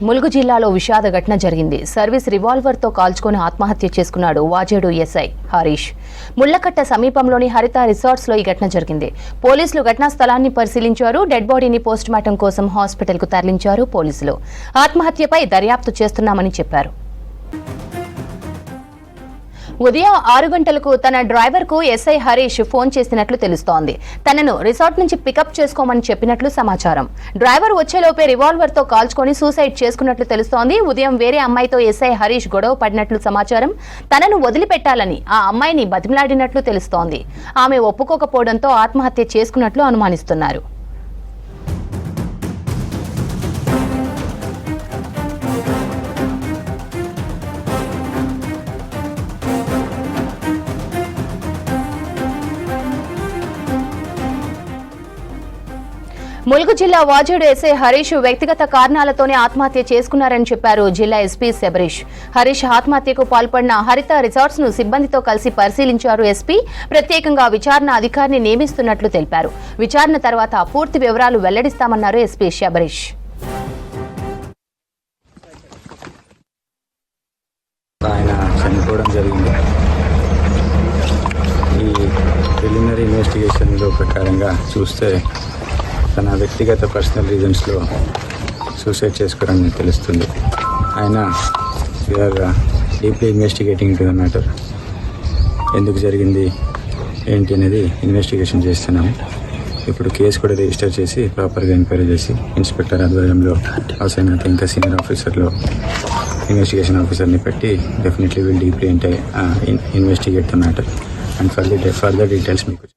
ములుగు జిల్లాలో విషాద ఘటన జరిగింది. సర్వీస్ రివాల్వర్తో కాల్చుకొని ఆత్మహత్య చేసుకున్నాడు వాజేడు ఎస్ఐ హరీష్. ముళ్లకట్ట సమీపంలోని హరిత రిసార్ట్స్లో ఈ ఘటన జరిగింది. పోలీసులు ఘటనా స్థలాన్ని పరిశీలించారు. డెడ్ బాడీని పోస్టుమార్టం కోసం హాస్పిటల్కు తరలించారు పోలీసులు. ఆత్మహత్యపై దర్యాప్తు చేస్తున్నామని చెప్పారు. ఉదయం 6 గంటలకు తన డ్రైవర్కు ఎస్ఐ హరీష్ ఫోన్ చేసినట్లు తెలుస్తోంది. తనను రిసార్ట్ నుంచి పికప్ చేసుకోమని చెప్పినట్లు సమాచారం. డ్రైవర్ వచ్చేలోపే రివాల్వర్తో కాల్చుకొని సూసైడ్ చేసుకున్నట్లు తెలుస్తోంది. ఉదయం వేరే అమ్మాయితో ఎస్ఐ హరీష్ గొడవ పడినట్లు సమాచారం. తనను వదిలిపెట్టాలని ఆ అమ్మాయిని బతిమలాడినట్లు తెలుస్తోంది. ఆమె ఒప్పుకోకపోవడంతో ఆత్మహత్య చేసుకున్నట్లు అనుమానిస్తున్నారు. ములుగు జిల్లా వాజేడు ఎస్ఐ హరీష్ వ్యక్తిగత కారణాలతోనే ఆత్మహత్య చేసుకున్నారని చెప్పారు జిల్లా ఎస్పీ శబరీష్. హరీష్ ఆత్మహత్యకు పాల్పడిన హరిత రిసార్ట్స్ ను సిబ్బందితో కలిసి పరిశీలించారు ఎస్పీ. ప్రత్యేకంగా విచారణ అధికారిని నియమిస్తున్నట్లు తెలిపారు. విచారణ తర్వాత పూర్తి వివరాలు వెల్లడిస్తామన్నారు ఎస్పీ శబరీష్. ఆయన చనిపోవడం జరిగింది. ఈ ప్రిలిమినరీ ఇన్వెస్టిగేషన్లో ప్రకారంగా చూస్తే తన వ్యక్తిగత పర్సనల్ రీజన్స్లో సూసైడ్ చేసుకోవడానికి తెలుస్తుంది. ఆయన deeply investigating to the matter. ఎందుకు జరిగింది ఏంటి అనేది ఇన్వెస్టిగేషన్ చేస్తున్నాము. ఇప్పుడు కేసు కూడా రిజిస్టర్ చేసి ప్రాపర్గా ఎంక్వైరీ చేసి ఇన్స్పెక్టర్ ఆధ్వర్యంలో అవసరమైతే ఇంకా సీనియర్ ఆఫీసర్లో ఇన్వెస్టిగేషన్ ఆఫీసర్ని పెట్టి definitely will deeply investigate the matter and further details మీకు